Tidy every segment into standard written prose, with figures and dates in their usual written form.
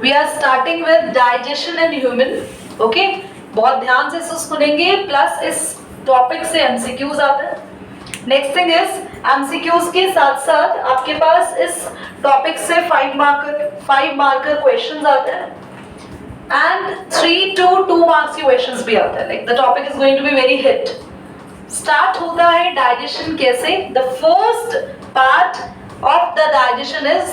We are starting with digestion in human. Okay, बहुत ध्यान से इसको सुनेंगे, प्लस इस टॉपिक से एमसीक्यूज आते हैं. नेक्स्ट थिंग इज एमसीक्यूज के साथ साथ आपके पास इस टॉपिक से 5 मार्कर क्वेश्चंस आते हैं एंड 3 to 2 मार्क्स के क्वेश्चंस भी आते हैं. Like the topic is going to be very hit. Start होता है डाइजेशन कैसे. The first part of the digestion is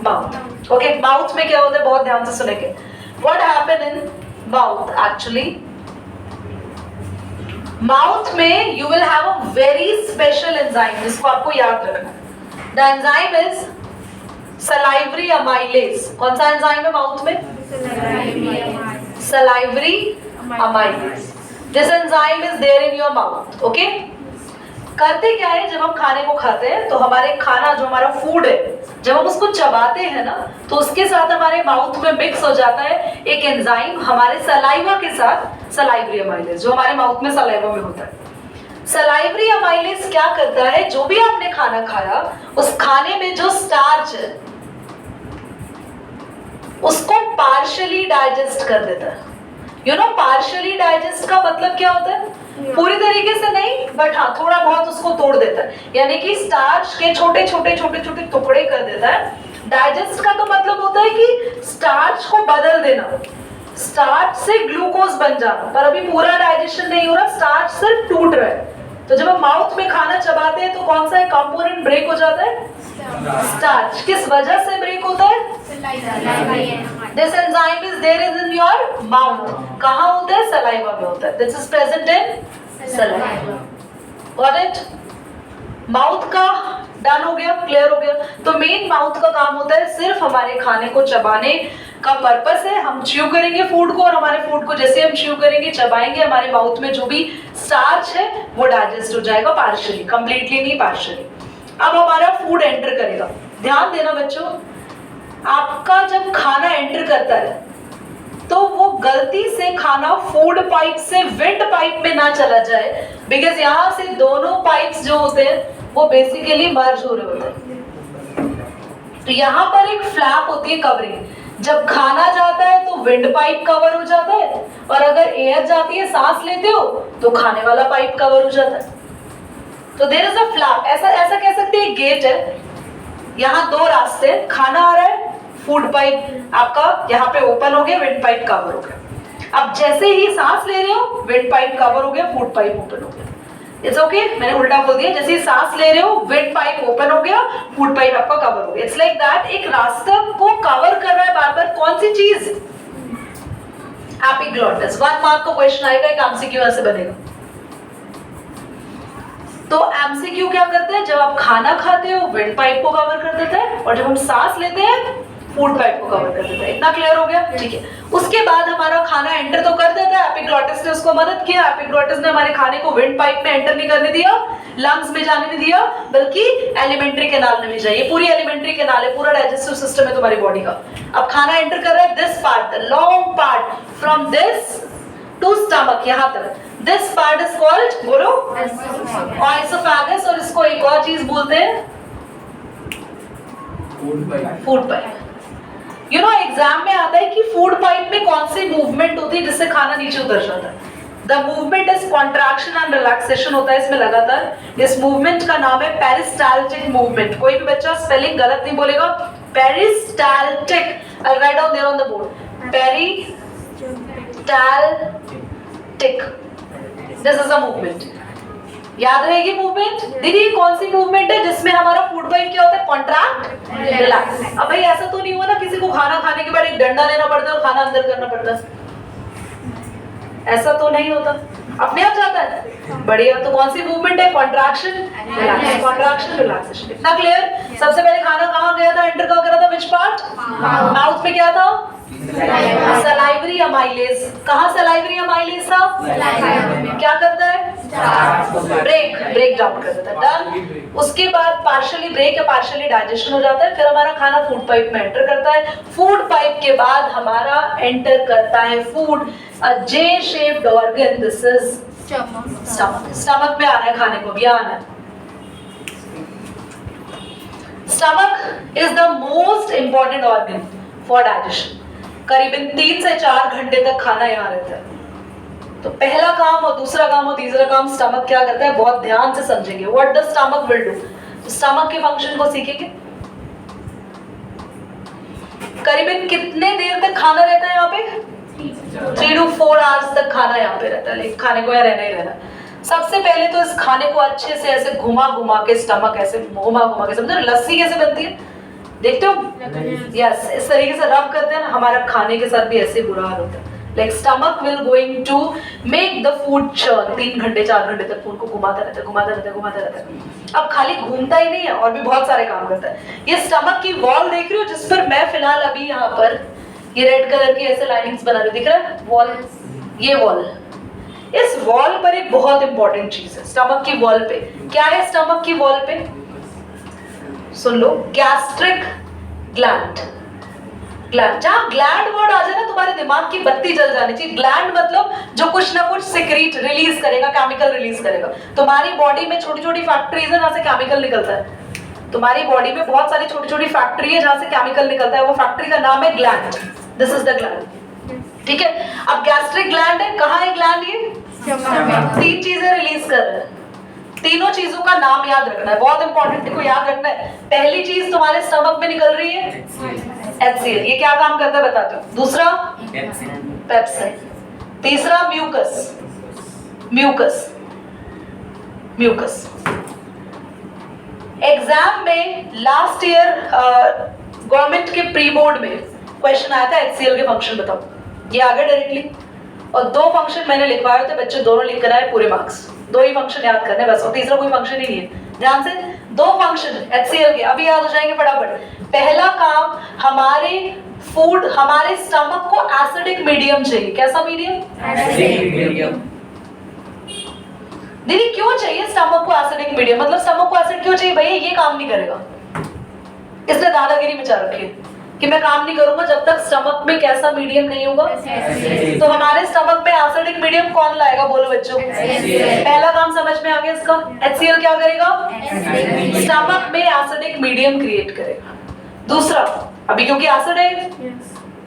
mouth. Okay, mouth में क्या होता है, बहुत ध्यान से सुनेंगे. What happen in mouth actually. माउथ में you will have a very special enzyme जिसको आपको याद रखना है. The enzyme is salivary amylase. कौन सा एंजाइम है माउथ में? Salivary amylase. This enzyme is there in your mouth. Okay, करते क्या है, जब हम खाने को खाते हैं तो हमारे खाना जो हमारा फूड है, जब हम उसको चबाते हैं ना, तो उसके साथ हमारे माउथ में मिक्स हो जाता है एक एंजाइम हमारे सलाइवा के साथ, सलाइवरी अमाइलेज, जो हमारे माउथ में सलाइवा में होता है. सलाइवरी अमाइलेज क्या करता है, जो भी आपने खाना खाया उस खाने में जो स्टार्च है उसको पार्शियली डाइजेस्ट कर देता है. यू नो, पार्शियली डाइजेस्ट का मतलब क्या होता है? पूरी तरीके से नहीं, बट हाँ थोड़ा बहुत उसको तोड़ देता है, यानी कि स्टार्च के छोटे छोटे टुकड़े कर देता है. डाइजेस्ट का तो मतलब होता है कि स्टार्च को बदल देना, स्टार्च से ग्लूकोज बन जाना. पर अभी पूरा डाइजेशन नहीं हो रहा, स्टार्च सिर्फ टूट रहा है. तो जब हम माउथ में खाना चबाते हैं तो कौन सा कंपोनेंट ब्रेक हो जाता है? स्टार्च. किस वजह से ब्रेक होता है? This enzyme is there in your mouth. कहाँ होता है? सलाइवा में होता है. This is present in saliva. Got it? Mouth का डन हो गया, क्लियर हो गया. तो मेन माउथ का काम होता है सिर्फ हमारे खाने को चबाने का पर्पस है. हम च्यू करेंगे फूड को और हमारे फूड को जैसे हम च्यू करेंगे, चबाएंगे, हमारे माउथ में जो भी स्टार्च है वो डाइजेस्ट हो जाएगा पार्शियली, कंप्लीटली नहीं, पार्शियली. अब हमारा फूड एंटर करेगा. ध्यान देना बच्चों, आपका जब खाना एंटर करता है तो वो गलती से खाना फूड पाइप से विंड पाइप में ना चला जाए, बिकॉज यहाँ से दोनों पाइप्स जो होते हैं वो बेसिकली मर्ज हो रहे होते हैं. तो यहाँ पर एक फ्लैप होती है कवरिंग. जब खाना जाता है तो विंड पाइप कवर हो जाता है, और अगर एयर जाती है, सांस लेते हो, तो खाने वाला पाइप कवर हो जाता है. तो देयर इज अ फ्लैप. ऐसा कह सकते हैं गेट है, यहाँ 2 रास्ते, खाना आ रहा है, फूड पाइप आपका यहाँ पे ओपन हो गया, विंड पाइप कवर हो गया. अब जैसे ही सांस ले रहे हो, विंड पाइप कवर हो गया, फूड पाइप ओपन हो गया. इट्स ओके, मैंने उल्टा बोल दिया. जैसे ही सांस ले रहे हो, विंड पाइप ओपन हो गया, फूड पाइप आपका कवर हो गया. It's like that. एक रास्ते को कवर कर रहा है बार बार कौन सी चीज? एपिग्लॉटिस. 1 मार्क का क्वेश्चन आएगा, एक एमसीक्यू ऐसे बनेगा. तो एमसीक्यू क्या करता है, जब आप खाना खाते हो विंड पाइप को कवर कर देता है, और जब हम सांस लेते हैं फूड पाइप को कवर कर देता है. इतना क्लियर हो गया? ठीक है. उसके बाद हमारा खाना एंटर तो कर देता है, एपिग्लॉटिस ने उसको मदद किया. एपिग्लॉटिस ने हमारे खाने को विंड पाइप में एंटर नहीं करने दिया, लंग्स में जाने नहीं दिया, बल्कि एलिमेंट्री कैनाल में भी जाइए. पूरी एलिमेंट्री कैनाल है, पूरा डाइजेस्टिव सिस्टम है तुम्हारी बॉडी का. अब खाना एंटर कर रहा है, this part, the long part from this to stomach, यहाँ तक. दिस पार्ट इज कॉल्ड, बोलो, ऑइसोफेगस. और इसको एक और चीज बोलते हैं, food pipe. You know, exam में आता है कि फूड पाइप में कौन सी मूवमेंट होती है जिससे खाना नीचे उतर जाता है. The movement is contraction and relaxation होता है इसमें लगातार. इस मूवमेंट का नाम है पेरिस्टाल्टिक मूवमेंट. कोई भी बच्चा स्पेलिंग गलत नहीं बोलेगा. Peristaltic. I write down there on the board. Peristaltic. This is a movement. याद रहेगी मूवमेंट. दीदी कौन सी मूवमेंट है जिसमें हमारा फूड पाइप क्या होता है? Contract, relax. अब भाई ऐसा तो नहीं हुआ ना किसी को खाना खाने के बाद एक डंडा लेना पड़ता है और खाना अंदर करना पड़ता है? ऐसा तो नहीं होता, अपने आप जाता है. बढ़िया. तो कौन सी मूवमेंट है? Contraction, relax. Contraction, relaxation. इतना क्लियर? सबसे पहले खाना कहाँ गया था, एंटर कहाँ करा था, विच पार्ट? माउथ में क्या था? Salivary amylase. कहाँ सलाइवरी अमाइलेज था? क्या करता है? ब्रेक डाउन कर देता है. डन. उसके बाद पार्शियली ब्रेक या पार्शियली डाइजेशन हो जाता है. फिर हमारा खाना फूड पाइप में एंटर करता है. फूड पाइप के बाद हमारा एंटर करता है food, a J shaped organ. This is stomach. Stomach में आना है खाने को भी आना है. Stomach is the most important organ for digestion. करीबन 3 से 4 घंटे तक खाना यहाँ रहता है। तो पहला काम और दूसरा काम और तीसरा काम स्टमक क्या करता है, बहुत ध्यान से समझेंगे। What the stomach will do, stomach के फंक्शन को सीखेंगे। करीबन कितने देर तक खाना रहता है यहाँ पे, 3 to 4 आवर्स तक खाना यहाँ पे रहता है। लेकिन खाने को यहाँ रहना ही रहना। सबसे पहले तो इस खाने को अच्छे से ऐसे घुमा घुमा के, स्टमक ऐसे घुमा घुमा के, समझो लस्सी कैसे बनती है, देखते हो, यस, इस तरीके से रब करते हैं ना। हमारा खाने के साथ भी ऐसे बुरा हाल होता है। Like stomach will going to make the food churn. 3 घंटे 4 घंटे तक फूड को घुमाता रहता है, घुमाता रहता है, घुमाता रहता है। अब खाली घूमता ही नहीं है, और भी बहुत सारे काम करता है। ये स्टमक की वॉल देख रहे हो, जिस पर मैं फिलहाल अभी यहाँ पर ये रेड कलर की ऐसे लाइनिंग्स बना रही हूँ, दिख रहा है वॉल, ये वॉल। इस वॉल पर एक बहुत इंपॉर्टेंट चीज है स्टमक की वॉल पे। क्या है स्टमक की वॉल पे, सुन लो, गैस्ट्रिक ग्लैंड। ग्लैंड, जहां ग्लैंड वर्ड आ जाए ना, तुम्हारे दिमाग की बत्ती जल जानी चाहिए। ग्लैंड मतलब जो कुछ ना कुछ सिक्रीट रिलीज करेगा, केमिकल रिलीज करेगा। तुम्हारी बॉडी में छोटी छोटी फैक्ट्रीज है जहां से केमिकल निकलता है। तुम्हारी बॉडी में बहुत सारी छोटी छोटी फैक्ट्री है जहां से केमिकल निकलता है। वो फैक्ट्री का नाम है gland. This is the gland, ठीक है। अब गैस्ट्रिक ग्लैंड है, कहाँ है ग्लैंड, ये 3 चीजें रिलीज कर रहे हैं। तीनों चीजों का नाम याद रखना है, बहुत इंपॉर्टेंट को याद रखना है। पहली चीज तुम्हारे स्टमक में निकल रही है HCl, ये क्या काम करता है बताते हो। दूसरा पेप्सिन, तीसरा म्यूकस, म्यूकस, म्यूकस। एग्जाम में लास्ट ईयर गवर्नमेंट के प्री बोर्ड में क्वेश्चन आया था HCl के फंक्शन बताओ, ये आ गया डायरेक्टली। और 2 फंक्शन मैंने लिखवाए थे, बच्चे दोनों लिख कर आए, पूरे मार्क्स। 2 ही फंक्शन याद करने बस, और तीसरा कोई फंक्शन ही नहीं है। ध्यान से, 2 फंक्शन HCl के अभी याद हो जाएंगे फटाफट। पहला काम, हमारे फूड, हमारे स्टमक को एसिडिक मीडियम चाहिए। कैसा मीडियम, एसिडिक मीडियम। दीदी क्यों चाहिए स्टमक को एसिडिक मीडियम, मतलब स्टमक को एसिड क्यों चाहिए भैया, ये काम नहीं करेगा। इसने दादागिरी मचा रखी है कि मैं काम नहीं करूंगा जब तक स्टमक में कैसा मीडियम नहीं होगा। तो हमारे स्टमक में एसिडिक मीडियम कौन लाएगा, बोलो बच्चों। पहला काम समझ में आ गया इसका। HCl क्या करेगा, स्टमक में एसिडिक मीडियम क्रिएट करेगा। दूसरा, अभी क्योंकि एसिड है,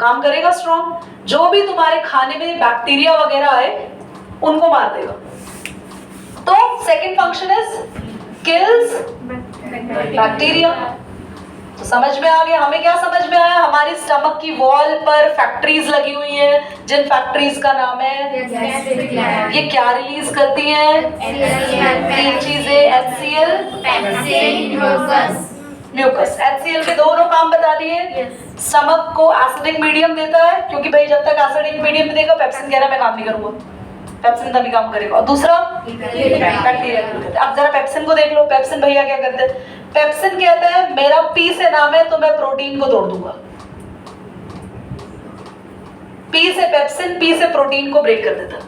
काम करेगा स्ट्रॉन्ग। जो भी तुम्हारे खाने में बैक्टीरिया वगैरह है उनको मार देगा। तो second function is kills bacteria. तो समझ में आ गया। हमें क्या समझ में आया, हमारी स्टमक की वॉल पर फैक्ट्रीज लगी हुई हैं, जिन फैक्ट्रीज का नाम है, ये क्या रिलीज करती हैं, 3 चीजें, HCl, म्यूकस। HCl के दोनों काम बता दिए। स्टमक को एसिडिक मीडियम देता है, क्योंकि भाई जब तक एसिडिक मीडियम देगा, पेप्सिन कह रहा है मैं काम नहीं करूंगा, पेप्सिन तभी काम करेगा। और दूसरा बैक्टीरिया। अब जरा पेप्सिन को देख लो, पेप्सिन भैया क्या करते हैं, पेप्सिन कहता है मेरा पी से नाम है तो मैं प्रोटीन को तोड़ दूंगा। पी से पेप्सिन, पी से प्रोटीन को ब्रेक कर देता है।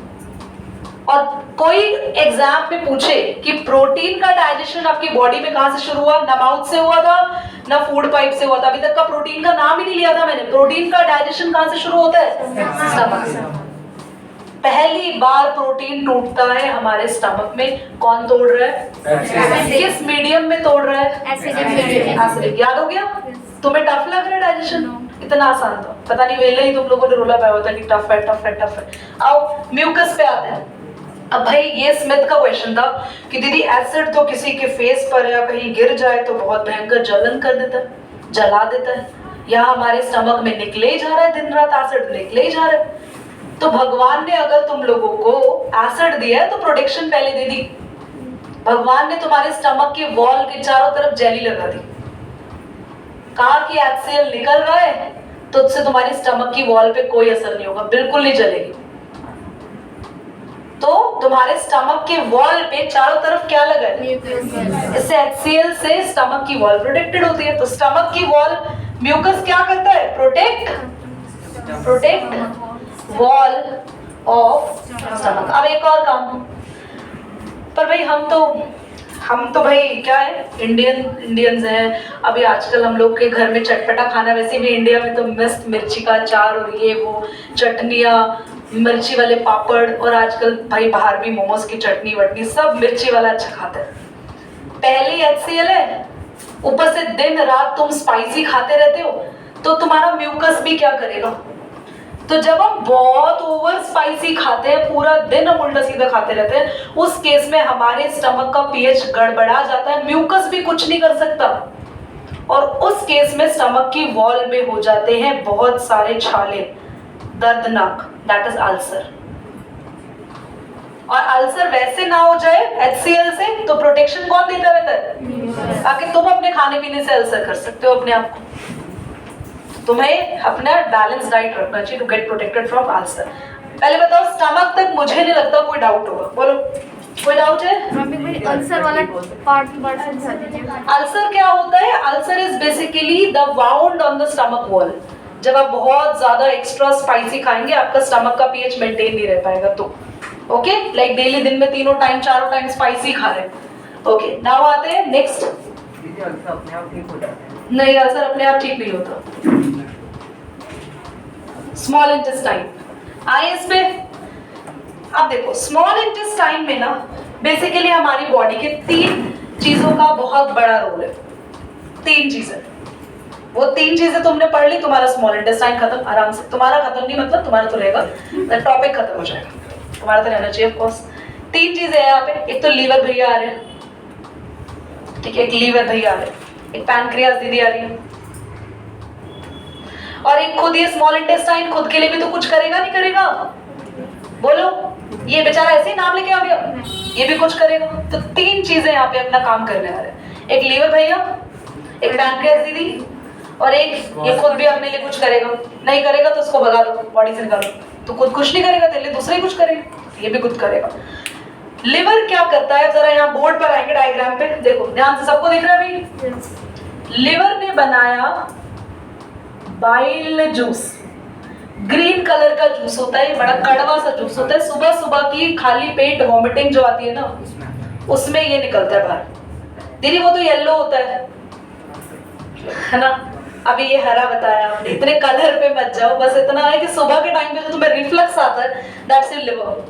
और कोई एग्जाम में पूछे कि प्रोटीन का डाइजेशन आपकी बॉडी में कहां से शुरू हुआ, ना माउथ से हुआ था ना फूड पाइप से हुआ था। अभी तक का प्रोटीन का नाम ही नहीं लिया था मैंने। प्रोटीन का डाइजेशन कहां से शुरू होता है, स्टमक से। पहली बार प्रोटीन टूटता है हमारे स्टमक में। कौन तोड़ रहा है, किस मीडियम में तोड़ रहा है, एसिडिक। याद हो गया। तुम्हें टफ लग रहा है डाइजेशन, इतना आसान था, पता नहीं वेले ही तुम लोगों ने रोला पाया होता कि टफ है टफ है टफ है। आओ म्यूकस पे आते हैं। अब भाई ये स्मिथ का क्वेश्चन था कि दीदी एसिड तो किसी के फेस पर या कहीं गिर जाए तो बहुत भयंकर जलन कर देता है, जला देता है। यहाँ हमारे स्टमक में निकले ही जा रहा है, दिन रात एसिड निकले ही जा रहा है। तो भगवान ने अगर तुम लोगों को एसिड दिया है तो प्रोटेक्शन पहले दे दी। भगवान ने तुम्हारे स्टमक की वॉल के चारों तरफ जेली लगा दी, कहा कि HCl निकल रहा है तो उससे तुम्हारी स्टमक की वॉल पे कोई असर नहीं होगा, बिल्कुल नहीं जलेगी। तो तुम्हारे स्टमक के वॉल पे चारों तरफ क्या लगा है, इससे HCl से स्टमक की वॉल प्रोटेक्टेड होती है। तो स्टमक की वॉल म्यूकस क्या करता है, प्रोटेक्ट वॉल ऑफ स्टमक। अब एक और काम, पर भाई हम तो भाई क्या है, इंडियंस हैं। अभी आजकल हम लोग के घर में चटपटा खाना, वैसे भी इंडिया में तो मस्त मिर्ची का अचार और ये वो चटनियाँ, मिर्ची वाले पापड़, और आजकल भाई बाहर भी मोमोज की चटनी वटनी सब मिर्ची वाला अच्छा खाते हैं। पहले HCl है, ऊपर से दिन रात तुम स्पाइसी खाते रहते हो, तो तुम्हारा म्यूकस भी क्या करेगा। तो जब हम बहुत ओवर स्पाइसी खाते हैं, पूरा दिन हम उल्टा सीधा खाते रहते हैं, उस केस में हमारे स्टमक का पीएच गड़बड़ा जाता है, म्यूकस भी कुछ नहीं कर सकता, और उस केस में स्टमक की वॉल में हो जाते हैं बहुत सारे छाले, दर्दनाक, दैट इज अल्सर। और अल्सर वैसे ना हो जाए HCl से, तो प्रोटेक्शन कौन देता रहता है, ताकि तुम अपने खाने पीने से अल्सर कर सकते हो अपने आप को। तुम्हें अपना बैलेंस डाइट रखना चाहिए to get protected from ulcer. पहले बताओ स्टमक तक मुझे नहीं लगता कोई डाउट होगा, बोलो कोई डाउट है। अल्सर वाला पार्ट समझा दीजिए। अल्सर क्या होता है, ulcer is basically the wound on the stomach wall. जब आप बहुत ज्यादा एक्स्ट्रा स्पाइसी खाएंगे, आपका स्टमक का पीएच मेंटेन नहीं रह पाएगा, तो ओके, लाइक डेली दिन में 3 टाइम 4 टाइम स्पाइसी खा रहे हैं। ओके, नाउ आते हैं नेक्स्ट। अपने आप ठीक हो जाता है? नहीं, अल्सर अपने आप ठीक नहीं होता। स्मॉल इंटेस्टाइन आए इस पे। अब देखो स्मॉल इंटेस्टाइन में ना बेसिकली हमारी बॉडी के 3 चीजों का बहुत बड़ा रोल है। 3 चीजें, वो 3 चीजें तुमने पढ़ ली, तुम्हारा स्मॉल इंटेस्टाइन खत्म आराम से। तुम्हारा खत्म नहीं मतलब तुम्हारा तो रहेगा, टॉपिक खत्म हो जाएगा, तुम्हारा तो रहना चाहिए ऑफ कोर्स। 3 चीजें हैं यहाँ पे। एक तो लीवर भैया आ रहे हैं, ठीक है, एक लीवर भैया आ रहे हैं, एक पैनक्रियास दीदी आ रही है, और एक खुद ये स्मॉल इंटेस्टाइन खुद के लिए भी तो कुछ करेगा नहीं करेगा, बोलो। ये बेचारा ऐसे ही नाम लेके आ गया, ये भी कुछ करेगा। तो 3 चीजें यहाँ पे अपना काम करने आ रहे हैं, एक लीवर भैया, एक पैनक्रियास दीदी, और एक ये खुद भी अपने लिए कुछ करेगा। नहीं करेगा तो उसको भगा दो, बॉडी से निकालो। तो खुद कुछ नहीं करेगा, तेरे लिए दूसरे ही कुछ करेगा, ये भी कुछ करेगा। लिवर क्या करता है, जरा यहाँ बोर्ड पर आएंगे डायग्राम पे, देखो ध्यान से, सबको दिख रहा है भाई। लिवर ने बनाया बाइल जूस, ग्रीन कलर का जूस होता है, बड़ा कड़वा सा जूस होता है। सुबह सुबह की खाली पेट वॉमिटिंग जो आती है ना, उसमें ये निकलता है बाहर। दीदी वो तो येलो होता है ना, अभी ये हरा बताया आपने, इतने कलर पे मत जाओ, बस इतना है कि सुबह के टाइम पे जो तुम्हें रिफ्लक्स आता है, that's your liver,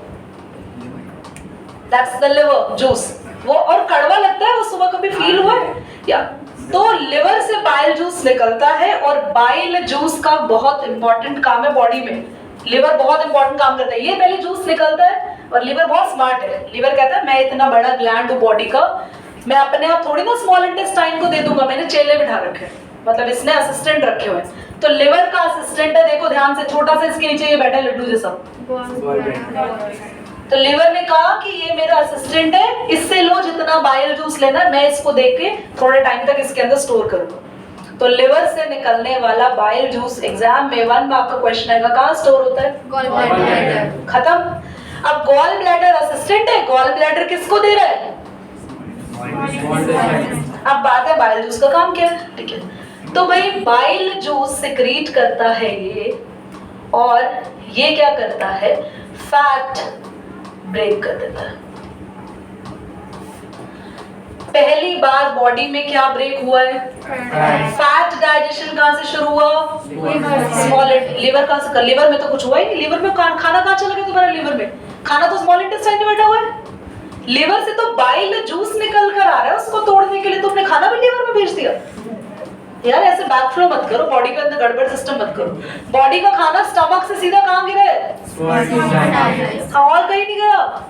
that's the liver juice. वो और कड़वा लगता है, वो सुबह कभी फील हुआ है या? तो लिवर से बाइल जूस निकलता है, और बाइल जूस का बहुत इंपॉर्टेंट काम है बॉडी में। लिवर बहुत इंपॉर्टेंट काम करता है, ये पहले जूस निकलता है, और लिवर बहुत स्मार्ट है। लिवर कहता है मैं इतना बड़ा ग्लैंड हूँ बॉडी का, मैं अपने आप थोड़ी ना स्मॉल इंटेस्टाइन को दे दूंगा, मैंने चेले बिठा रखे हैं, मतलब इसने असिस्टेंट रखे हुए हैं। तो लिवर का असिस्टेंट है, देखो ध्यान से, छोटा सा इसके नीचे ये बैठा है लड्डू जैसा। तो लिवर ने कहा कि ये मेरा असिस्टेंट है, इससे लो जितना बाइल जूस लेना, मैं इसको देख के थोड़े टाइम तक इसके अंदर स्टोर करूंगा। तो लिवर से निकलने वाला बाइल जूस एग्जाम में 1 मार्क का क्वेश्चन आएगा, कहाँ स्टोर होता है, गॉल ब्लैडर। खत्म। अब गॉल ब्लैडर असिस्टेंट है, गॉल ब्लैडर किसको दे रहा है, अब बात है बाइल जूस का काम क्या है, ठीक है। तो भाई बाइल जूस सिक्रीट करता है ये, और ये क्या करता है, फैट ब्रेक कर देता है। पहली बार बॉडी में क्या ब्रेक हुआ है, फैट डाइजेशन कहां से शुरू हुआ, स्मॉल लिवर कहां से, लिवर में तो कुछ हुआ ही नहीं। लिवर में खाना कहां चला गया तुम्हारा, लिवर में खाना तो स्मॉल इंटेस्टाइन में बैठा हुआ है। लिवर से तो बाइल जूस निकल कर आ रहा है, उसको तोड़ने के लिए तुमने खाना भी लिवर में भेज दिया। यार ऐसे बैकफ्लो मत करो, बॉडी के अंदर गड़बड़ सिस्टम मत करो। बॉडी का खाना स्टमक से सीधा कहां गिरा है, और कहीं नहीं गया,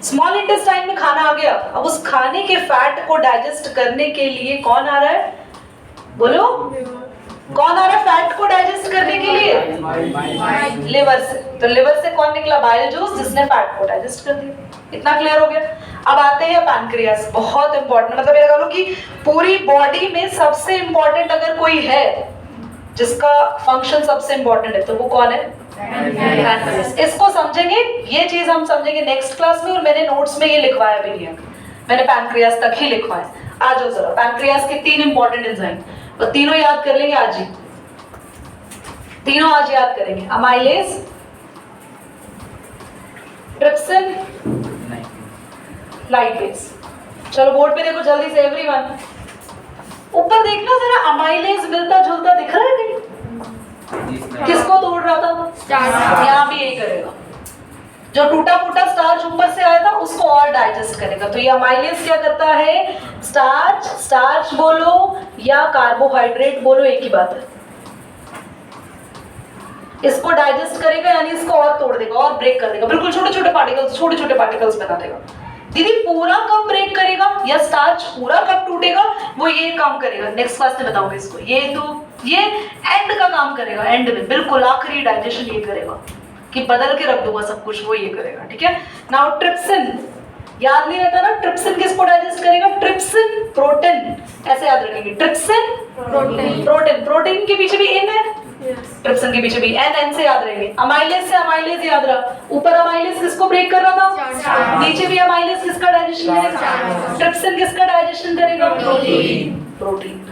स्मॉल इंटेस्टाइन में खाना आ गया। अब उस खाने के फैट को डाइजेस्ट करने के लिए कौन आ रहा है, बोलो कौन आ रहा है फैट को डाइजेस्ट करने के लिए, लिवर से। तो लिवर से कौन निकला, बाइल जूस, जिसने फैट को डाइजेस्ट कर दिया। इतना क्लियर हो गया। अब आते हैं पैनक्रियास, बहुत इंपॉर्टेंट, मतलब ये कहो कि पूरी बॉडी में सबसे इंपॉर्टेंट अगर कोई है जिसका फंक्शन सबसे इंपॉर्टेंट है, तो वो कौन है, पैनक्रियास। इसको समझेंगे, ये चीज हम समझेंगे नेक्स्ट क्लास में, और मैंने नोट्स में ये लिखवाया भी नहीं है, मैंने पैनक्रियास तक ही लिखवाया। आ जाओ जरा, पैनक्रियास के 3 इंपॉर्टेंट एंजाइम, और तीनों याद कर लेंगे आज ही, तीनों आज याद करेंगे। Amylase, trypsin, lipase. चलो बोर्ड पे देखो जल्दी से एवरीवन, ऊपर देखना जरा, अमाइलेज मिलता जुलता दिख रहा है कहीं, किसको तोड़ रहा था, यहाँ भी यही करेगा, जो टूटा फूटा स्टार्च ऊपर से आया था उसको और डाइजेस्ट करेगा। तो ये अमाइलेज क्या करता है, स्टार्च, स्टार्च बोलो या कार्बोहाइड्रेट बोलो, एक ही बात है, इसको डाइजेस्ट करेगा यानी इसको और तोड़ देगा और ब्रेक कर देगा, बिल्कुल छोटे छोटे पार्टिकल्स बना देगा। दीदी पूरा कब ब्रेक करेगा या स्टार्च पूरा कब टूटेगा, वो ये काम करेगा, नेक्स्ट क्लास में बताऊंगा इसको। ये एंड का काम करेगा, एंड में बिल्कुल आखिरी डाइजेशन ये करेगा कि बदल के रख दूंगा सब कुछ, वो ये करेगा, ठीक है। नाउ ट्रिप्सिन, याद नहीं रहता ना, ट्रिप्सिन किसको डाइजेस्ट करेगा, ट्रिप्सिन प्रोटीन, ऐसे याद रखेंगे, ट्रिप्सिन प्रोटीन के पीछे भी इन है, ट्रिप्सिन के पीछे भी एन से याद रहेंगे। अमाइलेज से अमाइलेज याद रहा, ऊपर अमाइलेज किसको ब्रेक कर रहा था, नीचे भी अमाइलेज किसका डाइजेशन करेगा, ट्रिप्सिन किसका डाइजेशन करेगा, प्रोटीन।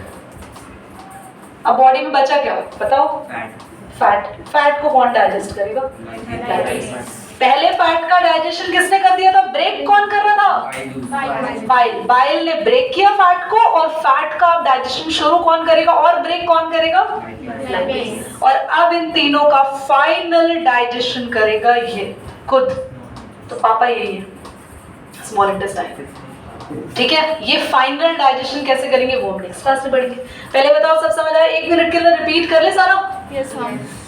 अब बॉडी में बचा क्या बताओ, फैट को कौन डाइजेस्ट करेगा, पहले फैट का डाइजेशन किसने कर दिया था, ब्रेक कौन कर रहा था, बाइल ने ब्रेक किया फैट को, और फैट का डाइजेशन शुरू कौन करेगा और ब्रेक कौन करेगा, और अब इन तीनों का फाइनल डाइजेशन करेगा ये खुद, तो पापा यही है, स्मॉल इंटेस्टाइन, ठीक है। ये फाइनल डाइजेशन कैसे करेंगे वो हम नेक्स्ट क्लास में पढ़ेंगे। पहले बताओ सब समझ आया, 1 मिनट के अंदर रिपीट कर ले सारा,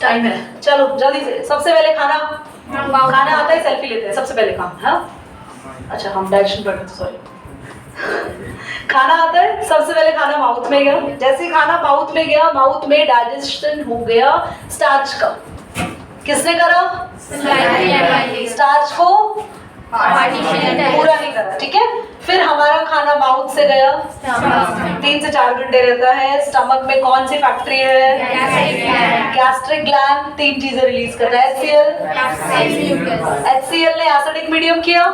टाइम है, चलो जल्दी से। सबसे पहले खाना आता है, सेल्फी लेते हैं सबसे पहले काम, हाँ अच्छा हम डाइजेशन पढ़ रहे थे, सॉरी। खाना आता है, सबसे पहले खाना माउथ में गया, जैसे ही खाना माउथ में गया, माउथ में डाइजेशन हो गया स्टार्च का, किसने करा, स्टार्च को पूरा नहीं करा, ठीक है। फिर हमारा खाना माउथ से गया, 3 से 4 घंटे रहता है, स्टमक में कौन सी फैक्ट्री है, गैस्ट्रिक ग्लैंड 3 चीजें रिलीज करता है, HCl ने एसिडिक मीडियम किया,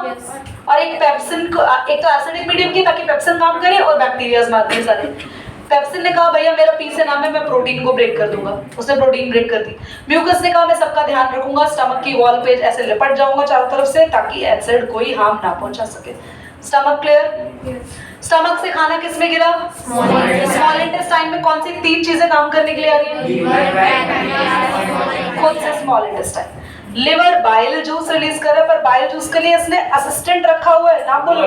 और एक पेप्सिन को, एक तो एसिडिक मीडियम किया ताकि पेप्सिन काम करे और बैक्टीरियाज मार दे सारे। पेप्सिन ने कहा भैया मेरा पी से नाम है, मैं प्रोटीन को ब्रेक कर दूंगा, उसने प्रोटीन ब्रेक कर दी। म्यूकस ने कहा मैं सबका ध्यान रखूंगा, स्टमक की वॉल पे ऐसे लिपट जाऊंगा चारों तरफ से ताकि एसिड कोई हार्म ना पहुंचा सके। स्टमक क्लियर, स्टमक से खाना किस में गिरा, स्मॉल इंटेस्टाइन में कौन सी 3 चीजें काम करने के लिए आ रही है, खुद से small intestine. Liver bile juice release कर रहा है, पर बाइल जूस के लिए इसने असिस्टेंट रखा हुआ है, नाम बोलो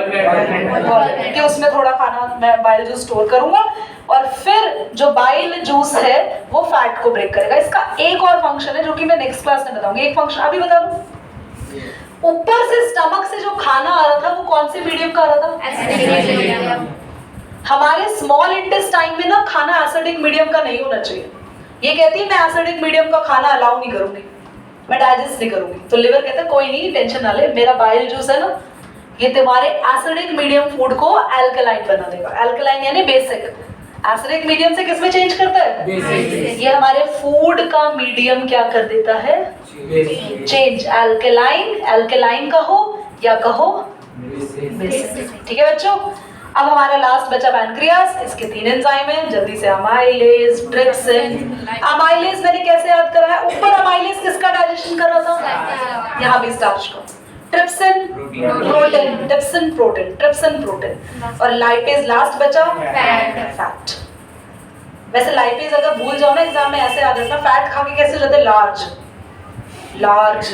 कि उसमें थोड़ा खाना मैं बाइल जूस स्टोर करूंगा, और फिर जो बाइल जूस है वो फैट को ब्रेक करेगा। इसका एक और फंक्शन है जो कि मैं नेक्स्ट क्लास में बताऊंगी, एक फंक्शन अभी बता दूं। ऊपर से स्टमक से जो खाना आ रहा था वो कौन से मीडियम का आ रहा था, हमारे स्मॉल इंटेस्टाइन में ना खाना एसिडिक मीडियम का नहीं होना चाहिए, ये कहती है मैं एसिडिक मीडियम का खाना अलाउ नहीं करूंगी, मैं डाइजेस्ट नहीं करूंगी, तो लिवर कहता है कोई नहीं टेंशन ना ले, मेरा बाइल जूस है ना ये तुम्हारे एसिडिक मीडियम फूड को अल्कलाइन बना देगा, अल्कलाइन यानी बेसिक, एसिडिक मीडियम से किसमें चेंज करता है, ये हमारे फूड का मीडियम क्या कर देता है, चेंज, अल्कलाइन कहो या कहो बेसिक, ठीक है बच्चों। अब हमारा लास्ट बचा पैनक्रियास, इसके 3 एंजाइम हैं, जल्दी से अमाइलेज, ट्रिप्सिन। अमाइलेज मैंने कैसे याद करा है, ऊपर अमाइलेज किसका डाइजेशन कर रहा था, यहाँ भी स्टार्च का, ट्रिप्सिन प्रोटीन, और लाइपेज लास्ट बचा फैट। वैसे लाइपेज अगर भूल जाओ ना एग्जाम में ऐसे याद रखना, फैट खा के कैसे जाते, लार्ज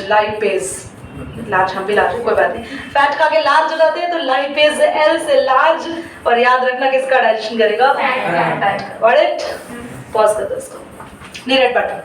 लाइपेज, लार्ज हम भी लार्ज कोई बात नहीं, फैट खा के लार्ज हो जाते हैं तो लाइपेज एल से लार्ज, और याद रखना किसका डाइजेशन करेगा, फैट। गॉट इट, पॉज कर दो इसको, नीड बटन।